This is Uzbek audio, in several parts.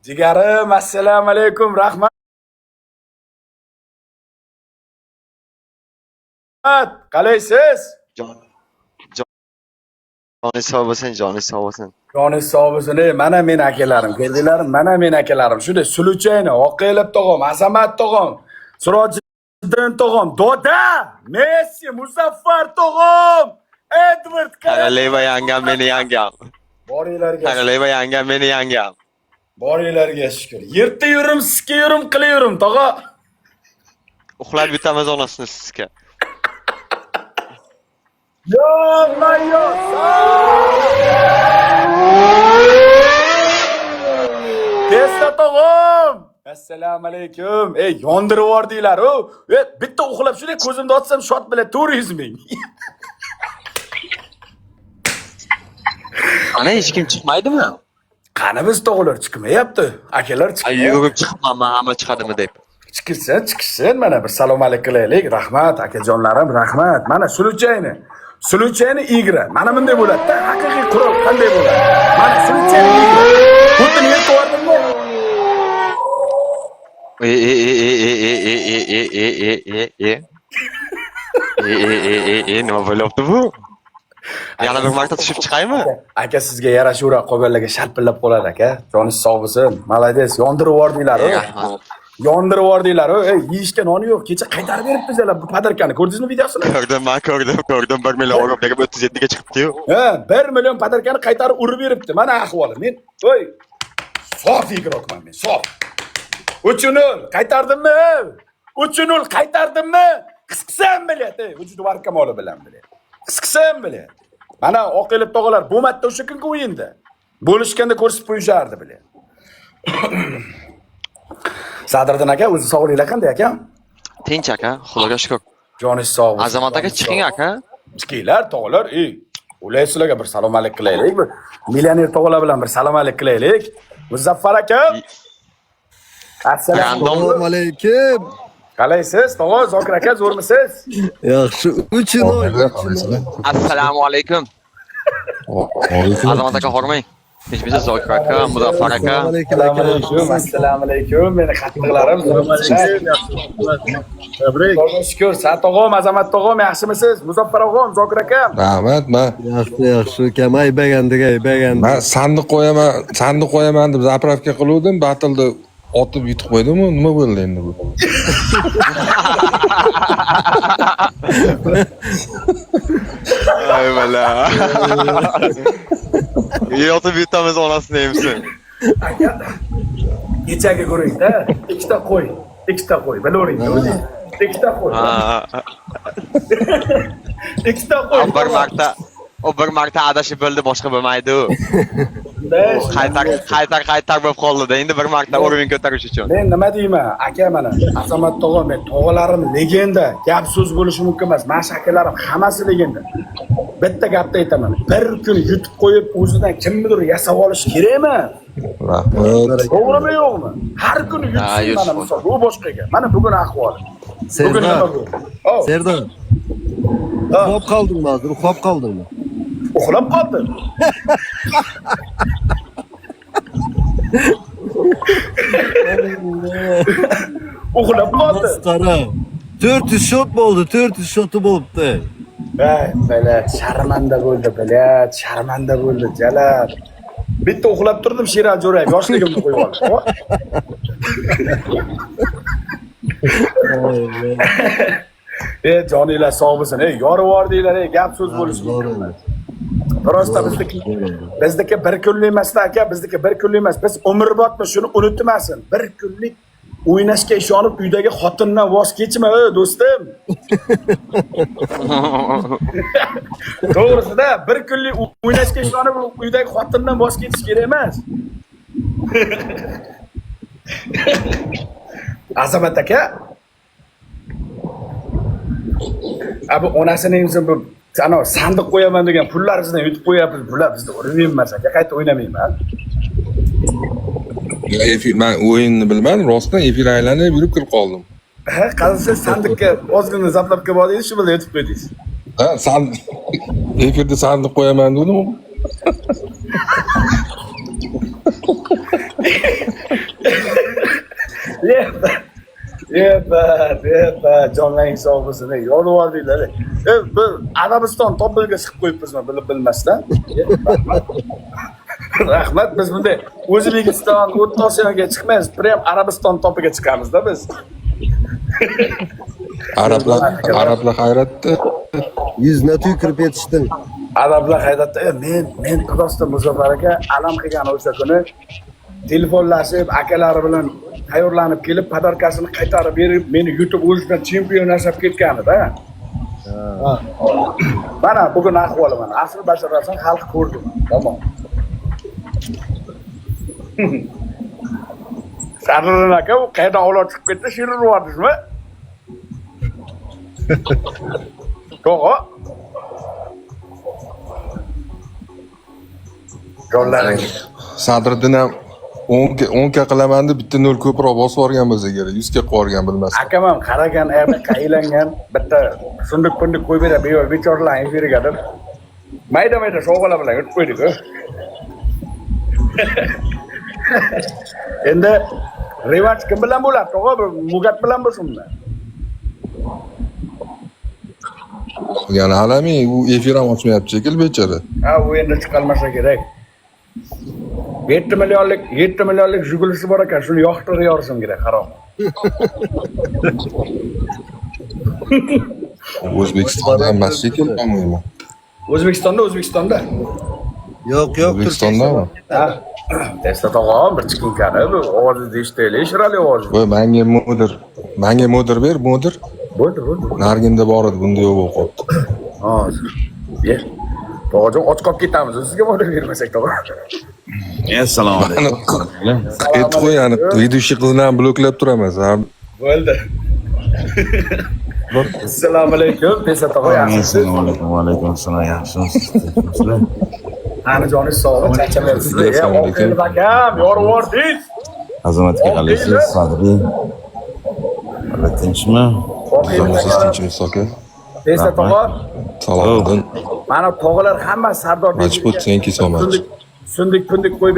Jigarim, assalomu alaykum, rahmat. Qalaysiz? Jon, joni sog' bo'lsin, joni sog' bo'lsin. Joningiz sog' bo'lsin. Mana men akalarim, keldilarim, mana men akalarim. Shunday Suluchayni, Oqaylab tog'am, Azamat tog'am, Sirojiddin tog'am, Doda, Messi, Muzaffar tog'am, Edward Qaraleva yangam meni yangam. Boringlarga. Qaraleva yangam meni yangam. Boringlarga shukr. Yerda yurim, sizga yurim, qilaverim, tog'a. Uxlab yutamiz onasini sizga. Yo, mayo. Tesla tog'am. Assalomu alaykum. Yondirib yubordinglar-ku. Bitta uxlab shunday ko'zimni ochsam shot bilan 400 ming. Ana hech kim chiqmaydimi? Qani biz tog'lar chiqmayapti. Akalar chiqmayapti. Yugurib chiqibman, hamma chiqadimi deb. Chiqsin. Mana bir salom alaykum qilaylik. Rahmat akajonlarim, rahmat. Mana Suluchayni igra. Mana bunday bo'ladi-da. Haqiqiy qurol qanday bo'ladi? Mana Suluchayni igra. Xuddi yer ko'rdingmi? Nima bo'lyapti bu? Yana bir marta tushib chiqaymi? Aka sizga yarashavroq qolganlarga sharpillab qoladi aka. Joningiz sog' bo'lsin. Malades, yondirib yubordinglar-ku. Yondirib yubordinglar-ku. Yeyishga noni yo'q. Kecha qaytarib beribmiz bu padarkani. Ko'rdingizmi videosini? Ko'rdim. 1 million urib berib 37 ga chiqibdi-yu. 1 million padarkani qaytarib urib beribdi. Mana ahvoli. Men sof igrokman men, sof. 3-0 qaytardimmi? 3-0 qaytardimmi? Qisqsam bilyapti. Vujud varkamoli bilan bilyapti. Qisqsam bilyapti. Mana Oqaylab tog'alar bo'lmadi o'sha kungi o'yinda. Bo'lishganda ko'rsatib qo'yishardi bilyapti. Sadriddin aka, o'zi sog'lig'inglar qanday aka? Tinch aka, xudoga shukr. Joningiz sog' bo'lsin. Azamat aka chiqing aka. Chiqinglar tog'alar. Ular bir salom alaykum qilaylik. Millioner tog'alar bilan bir salom alaykum qilaylik. Muzaffar aka. Assalomu alaykum. Qalaysiz? Tog'a, Zokir aka, zo'rmisiz? Yaxshi, 3-0. Assalomu alaykum. Azamat aka hormang. Tinchmisiz Zokir aka, Muzaffar aka? Assalomu alaykum. Meni qattiqlarim. Tabrik. Shukr. Sa'd tog'am, Azamat tog'am, yaxshimisiz? Muzaffar og'am, Zokir aka? Rahmat, men. Yaxshi. Kam aybagandik. Men sandiq qo'yaman deb zapravka qiluvdim, batilda otib yutib qo'ydimmi? Nima bo'ldi endi bu? Ay bala. Yotib yutamiz onasini emsin. Aka. Kechaga ko'ring-da. Ikkita qo'y. Bilavering. Ikkita qo'y. Ikkita qo'y. Bir marta adashib bo'ldi, boshqa bo'lmaydi. Qaytar bo'lib qoldi-da. Endi bir marta o'rin ko'tarish uchun. Men nima deyman? Aka mana Azamat tog'am, men tog'alarim legenda. Gap so'z bo'lishi mumkin emas. Mana akalarim hammasi legenda. Bitta gapni aytaman. Bir kun yutib qo'yib o'zidan kimnidir yasab olish kerakmi? Rahmat. To'g'rimi yo'qmi? Har kuni yutsin mana misol. Bu boshqaga. Mana bugun ahvol. Bugun nima bu? Serdar. Uxlab qoldingmi hozir? Uxlab qoldingmi? Uxlab qoldi. Uxlab qoldi. Qara. 400 shot bo'ldi, 400 shoti bo'libdi. Bala, sharmanda bo'ldi, Jalal. Bitta uxlab turdim, Sherali Jo'rayev yoshligimni qo'yib oldi. Joninglar sog' bo'lsin. Yorib yubordinglar, gap so'z bo'lishi mumkin. Prosta bizniki bir kunlik emas-da aka, bizniki bir kunlik emas. Biz umrbodmi, shuni unutmasin. Bir kunlik o'ynashga ishonib uydagi xotindan voz kechma, do'stim. To'g'risida bir kunlik o'ynashga ishonib uydagi xotindan voz kechish kerak emas. Azamat aka. Abi onasining bu sandiq qo'yaman degan pullarimizdan yutib qo'yapmiz. Bular bizda o'rin emas aka, qayta o'ynamayman. Men o'yinni bilmadim, rostdan efir aylanib yurib kirib qoldim. Qalsa sandiqqa ozgina zaplab kelib oldingiz, shu bilan yutib qo'ydingiz. Efirda sandiq qo'yaman dedim. Depa, jonlaring sog' bo'lsin. Yonib oldinglar. Biz Arabiston topiga chiqib qo'yibmizmi bilib bilmasdan. Rahmat, biz bunday O'zbekiston, O'rta Osiyoga chiqmaymiz, prem Arabiston topiga chiqamiz-da biz. Arablar hayratda. Yuzna tuy kirib yetishding. Arablar hayratda, men Qozog'iston Muzaffar aka alam qilgan o'sha kuni telefonlashib, akalari bilan tayyorlanib kelib, podarkasini qaytarib berib, meni yutib o'zimdan chempion yasab ketganida. Mana bugun ahvoli mana. Asl basharasini xalq ko'rdi. Tamom. Sardorin aka u qayerdan olib chiqib ketdi, shirin bo'rdingizmi? To'g'ri. Jonlaring. Sadriddin ham 10 ga qilaman deb bitta 0 ko'proq bosib yuborgan bo'lsa kerak. 100 ga qo'ygan bilmasdim. Akam ham qaragan, qaylangan, bitta sunduq-punduq qo'yib berib, bechoralar efiriga deb. Mayda-mayda sovg'alar bilan yutib qo'ydik-ku. Endi revanch kim bilan bo'ladi? To'g'ri, Mugat bilan bo'lsinmi? Yana alami u efir ham ochmayapti shekil bechora. Ha, u endi chiqolmasa kerak. 7 millionlik jugulisi bor ekan, shuni yoqtirib yorishim kerak, harom. O'zbekistonda ham emas shekil, bo'lmaymi? O'zbekistonda. Yo'q, O'zbekistondami? Ha. Testa tog'am bir chiqinkani, bu ovozini eshitaylik, shirali ovoz. Voy, menga modir ber, modir. Bo'ldi. Narginda bor edi, bunda yo'q bo'lib qoldi. Hozir. Ye. To'g'ri, och qolib ketamiz. Sizga modir bermasak to'g'ri. Assalomu alaykum. Aytib qo'y, yani videoshi qizni ham bloklab turaman. Bo'ldi. Assalomu alaykum. Tesa tog'a yaxshisiz? Assalomu alaykum. Va alaykum assalom. Yaxshimisiz? Ani joningiz sog'mi? Charchamayapsiz. Oqil akam, yorib yordingiz. Azamatga qalaysiz? Sadri. Mana tinchmi? Siz tinchmisiz aka? Tesa tog'a. Salom. Mana tog'alar hamma Sardor Majbur, thank you so much. Sundik qo'yib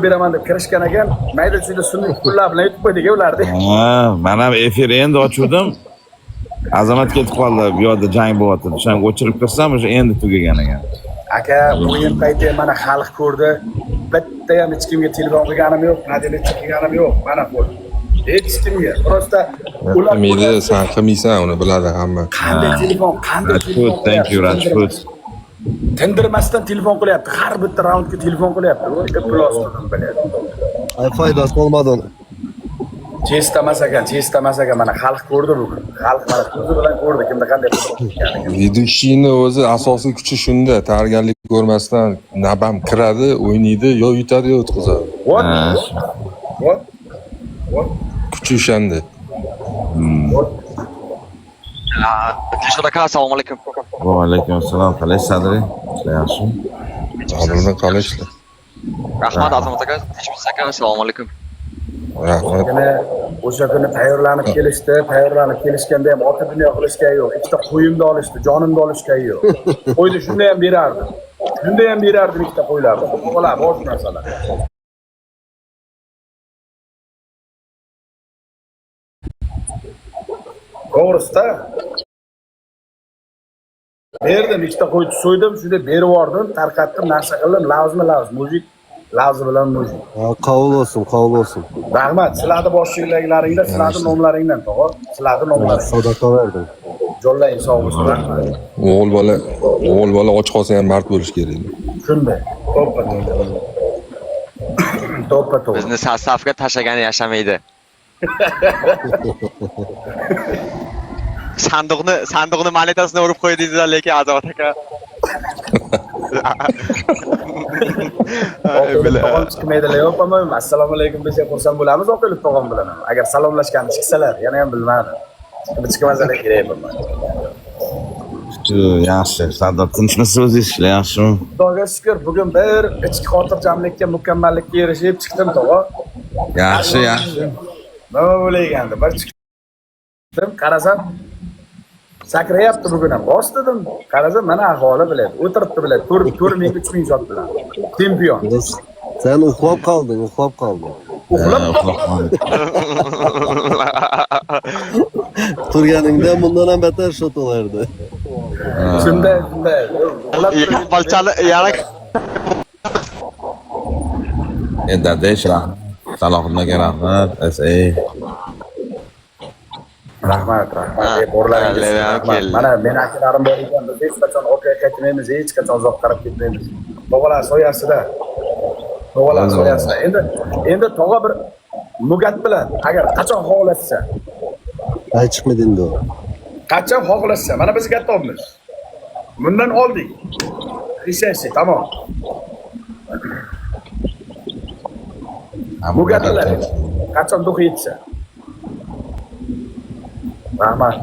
beraman deb kirishgan ekan. Mayda-chuyda sundik pullar bilan yutib qo'ydik ularni. Ha, men ham efir endi ochuvdim. Azamat ketib qoldi. Bu yerda jang bo'lyapti. O'shani o'chirib kirsam, o'sha endi tugagan ekan. Aka, o'yin payti mana xalq ko'rdi. Bitta ham hech kimga telefon qilganim yo'q, nadeli qilganim yo'q. Mana qo'l. Hech kimga. Prosta ular meni san qilmaysan, uni biladi hamma. Qanday telefon? Thank you, Rajput. Tindirmasdan telefon qilyapti. Har bitta raundga telefon qilyapti. O'ta pul ostidan bilyapti. Ay foydasi bo'lmadi uni. Chestamas ekan, mana xalq ko'rdi bugun. Xalq mana ko'zi bilan ko'rdi kimda qanday qilganligini. Videoshini o'zi asosiy kuchi shunda, tayyorgarlik ko'rmasdan nabam kiradi, o'ynaydi, yo yutadi, yo o'tkazadi. What? Kuchi o'shanda. Dilshod aka, assalomu alaykum. Va alaykum assalom. Qalaysiz Sadri? Yaxshimi? Sadriddin qalay ishlar? Rahmat Azamat aka, tinchmisiz aka, assalomu alaykum. Rahmat. O'sha kuni tayyorlanib kelishganda ham ota dunyo qilishga yo'q. Ikkita qo'yimni olishdi, jonimni olishga yo'q. Qo'yni shunda ham berardi. Ikkita qo'ylarni. Qo'ylar bosh narsalar. To'g'risida. Berdim, ikkita qo'yni so'ydim, shunda berib yubordim, tarqatdim, narsa qildim, muzik bilan muzik. Qabul olsun. Rahmat, sizlarni boshchilaringlar, sizlarni nomlaringdan, to'g'ri? Sizlarni nomlaring. Sadaqa berdim. Jonlaring sog' bo'lsin, rahmat. O'g'il bola och qolsa ham mard bo'lish kerak. Shunday. To'ppa. Bizni safga tashlagani yashamaydi. Sandiqni monetasini urib qo'ydingizlar, lekin Azamat aka. Tog'am chiqmaydilar, yo'qmi? Assalomu alaykum desa xursand bo'lamiz Oqilov tog'am bilan. Agar salomlashgani chiqsalar, yana ham bilmadim. Chiqmasalar kerak bo'lmadi. Yaxshi. Sardor tinchmisiz o'zingiz? Ishlar yaxshimi? Xudoga shukr, bugun bir ichki xotirjamlikka, mukammallikka erishib chiqdim, tog'a. Yaxshi. Nima bo'layapti? Bir chiqdim, qarasam sakrayapti bugun ham. Bosdim, qarasam mana ahvoli biladi. O'tiribdi biladi. 4,000-3,000 shot bilan. Chempion. Sen uxlab qolding. Uxlab? Turganingda bundan ham battar shot olardi. Shunday. Balchani yana Dadash rahmat. Salohiddinga rahmat. Rahmat. Borlaringiz. Rahmat. Mana meni akalarim bor ekan, biz hech qachon orqaga qaytmaymiz, hech qachon uzoq qarab ketmaymiz. Tog'alar soyasida. Endi tog'a bir mugat bilan agar qachon xohlatsa, Chiqmadi endi u. qachon xohlatsa, mana biz kattobmiz. Bundan oldik. Ishasi tamom. Mugat bilan qachon duq yetsa. Rahmat.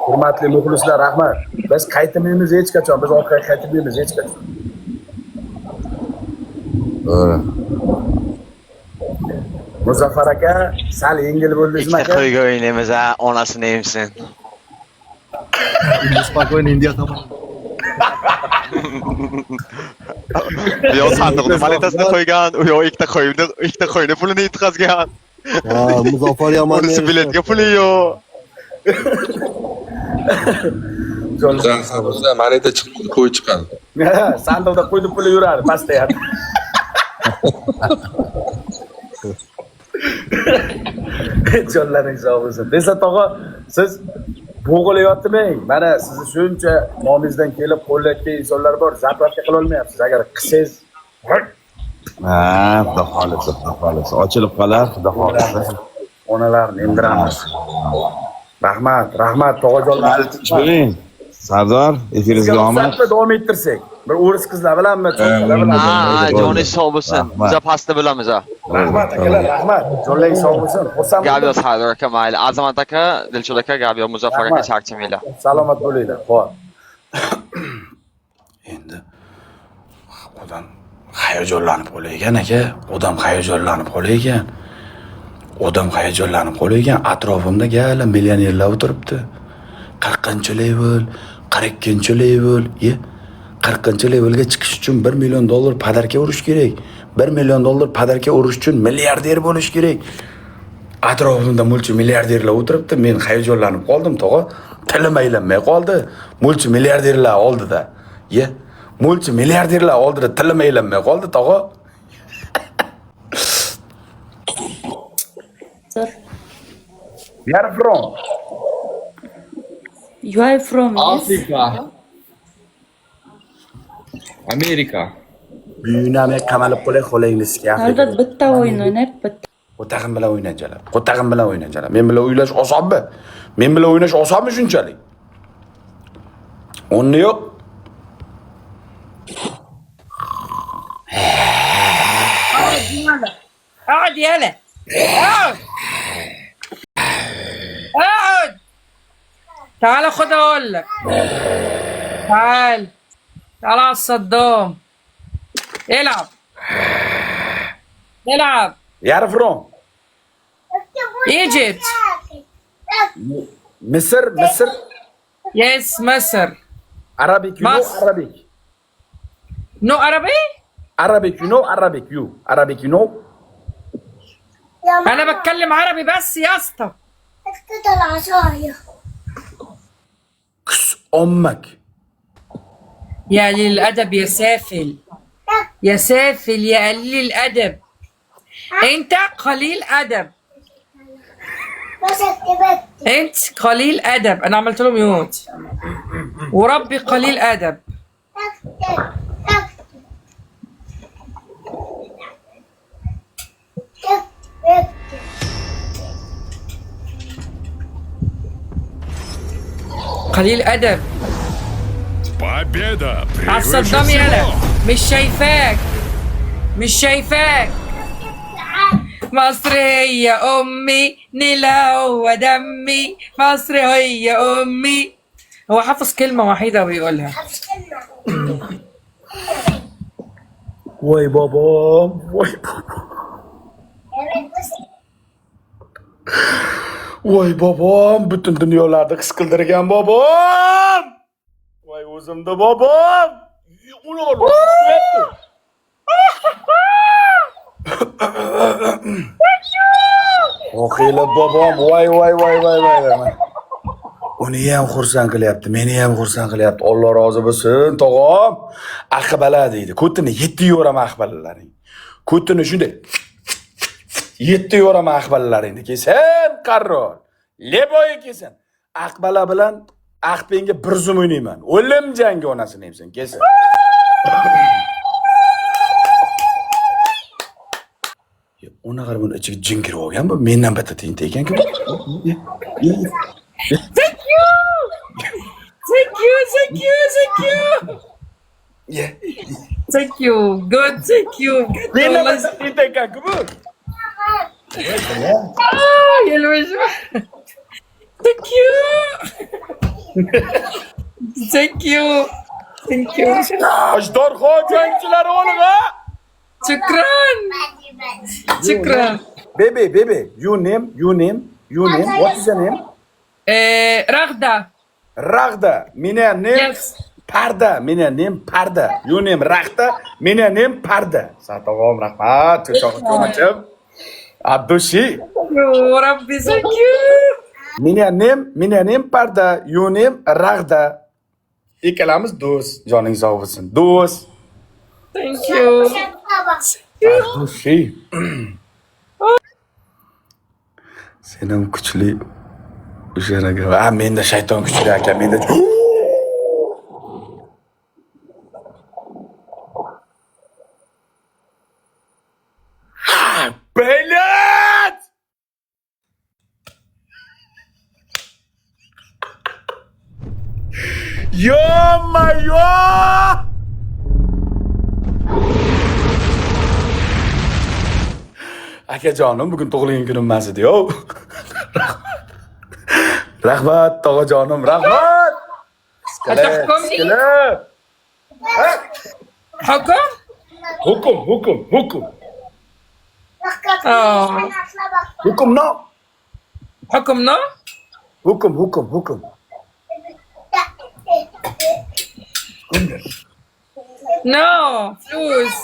Hurmatli muxlislar, rahmat. Biz qaytmaymiz hech qachon, biz orqaga qaytmaymiz hech qachon. Muzaffar aka, sal yengil bo'ldingizmi ikkita aka? qo'yga o'ynaymiz, ha, onasini emsin. Spokojno Indiya tomon. Bu yoq sandiqni monetasini qo'ygan, u yoq ikkita qo'yni pulini yetkazgan. Ha, Muzaffar Yamanni. Bunisi biletga puli yo'q. Sandiqda moneta chiqmadi, qo'y chiqadi. Sandiqda qo'ydi puli yuradi, pastda ham. Jonlaring sog' bo'lsin. Desa tog'a, siz bo'g'ilayotmang. Mana sizni shuncha nomingizdan kelib qo'llayotgan insonlar bor, zapravka qila olmayapsiz. Agar qilsangiz, Xudo xohlasa. Ochilib qolar, xudo xohlasa. onalarni emdiramiz. Rahmat tog'ajonlar. Bo'ling. Sardor, efiringizga omad. Davom ettirsak. Bir o'ris qizlar bilanmi, cho'qqilar bilanmi? Ha, joningiz sog' bo'lsin. Biz pastda bo'lamiz, ha. Rahmat akalar, rahmat. Jonlaring sog' bo'lsin. Xursand Gabiyo Sardor aka, mayli. Azamat aka, Dilshod aka, Gabiyo Muzaffar aka charchamanglar. Salomat bo'linglar. Xo'p. Endi odam hayajonlanib qolagan aka. Odam hayajonlanib qolagan. Atrofimda gala millionerlar o'tiribdi. 40-chi level, 42-chi level, 40-chi levelga chiqish uchun $1 million padarka urish kerak. $1 million padarka urish uchun milliarder bo'lish kerak. Atrofimda multi milliarderlar o'tiribdi. Men hayajonlanib qoldim, tog'a. Tilim aylanmay qoldi. Multi milliarderlar oldida. Multi milliarderlar oldida tilim aylanmay qoldi, tog'a. Where from? You are from Afrika. Amerika. Buyunami qamalib qolay qo'lingizga. Albatta bitta o'yin o'ynab, bitta. Qo'tag'im bilan o'ynajalar. Men bilan o'ynash osonmi? Men bilan o'ynash osonmi shunchalik? O'nni yo'q. اقعد يلا اقعد تعال خد اقول لك تعال على الصدام العب Where from? Egypt Misr. yes مصر Arabic, you know Mas- Arabic. no عربي Arabic, you know Arabic, Arabic, you know. انا بتكلم عربي بس يا اسطى اسكت العصاية Kıs ommak. يا قليل الادب يا سافل يا سافل يا قليل الادب انت قليل ادب بس اكتبت انت قليل ادب انا عملت له ميوت وربي قليل ادب اكتب قليل ادب Победа عالصدام превыше يالا всего! مش شايفاك مصر هي امي نيلها ودمي مصر هي امي هو حافظ كلمة وحيدة وبيقولها Voy babam, voy babam. Voy babam, bütün dünyalarda his qildirgan babam. Voy o'zimda babam. Ular Oqilib bobom, voy. Uni ham xursand qilyapti, meni ham xursand qilyapti. Alloh rozi bo'lsin, tog'am. Aqbala deydi. Ko'tini 7 yo'raman aqbalalaring. Ko'tini shunday 7 yo'raman aqbalalaringni kelsin, qaror. Leboyi kelsin. Aqbala bilan Aqpenga bir zum o'ynayman. O'lim jangi onasini hamsan, kelsin. Ona qarab uni ichiga jin kirib olgan bu. Mendan bitta tinta ekan-ku. Thank you. Yeah. Thank you. Good, thank you. Mendan bitta tinta ekan-ku bu. Yelvish. Thank you. Thank you. Ajdorxon jangchilari o'g'li. Shukran. Baby, your name. What is your name? Ragda. Mine name Yes. Parda. Mine name Parda. Your name Ragda. Mine name Parda. Satog'om rahmat. Cho'chib. Abdushi. Rabbi, thank you. Mine name Parda. Your name Ragda. Ikkalamiz do'st. Joning sog' bo'lsin. Do'st. Thank you. Abdushi. Sen ham kuchli. O'shanaga. Menda shayton kuchli aka. Menda Beylet! Yo! Akajonim, bugun tug'ilgan kunim emas edi-yo. Rahmat, tog'ajonim, rahmat. Atahkomni? Hukum? Hukum. Oh. Hukum no. Hukum, no? Hukum. No. Flus.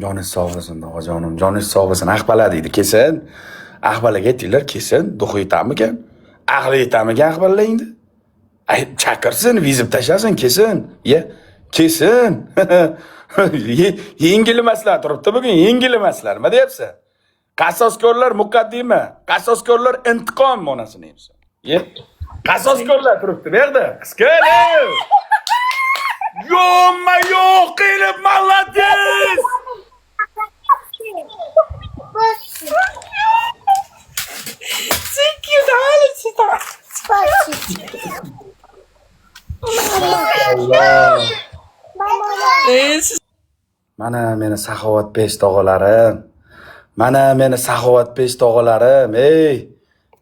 Joningiz sog' bo'lsin, tog'ajonim. Joningiz sog' bo'lsin. Aqbala deydi, kelsin. Aqbalaga aytinglar, kelsin. Duxu yetamikan? Aqli yetamikan aqbalangni? Ay, chaqirsin, vizib tashlasin, kelsin. Kelsin. Yengil emaslar turibdi bugun, yengil emaslar. Nima deyapsan? Qasoskorlar muqaddima, qasoskorlar intiqom onasini deyapsan. Qasoskorlar turibdi bu yerda. Qisqali. Yo'q qilib молодец. Thank you, darling. Mana meni saxovatpesh tog'alarim. Ey,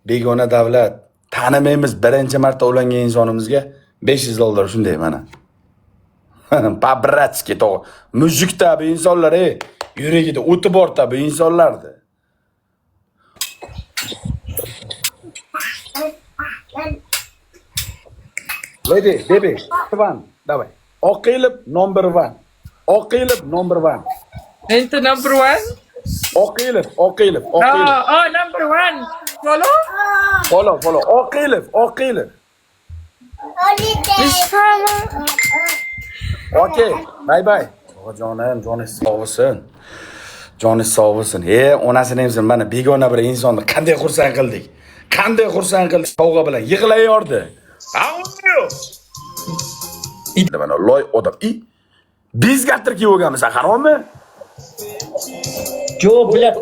begona davlat. Tanimaymiz birinchi marta ulangan insonimizga $500 shunday mana. Pabratski tog'a. Mujikda bu insonlar, yuragida o'ti bor bu insonlardi. Baby, one, давай. Oqilib number 1. Enter number 1. Oqilib. Oh, number 1. Follow. Oqilib. Okay, bye. Joningiz sog' bo'lsin. Onasini ham mana begona bir insonni qanday xursand qildik. Sovg'a bilan yig'layordi. Mana loy odam. Bizga tirki bo'lganmiz, harommi? Jo, bular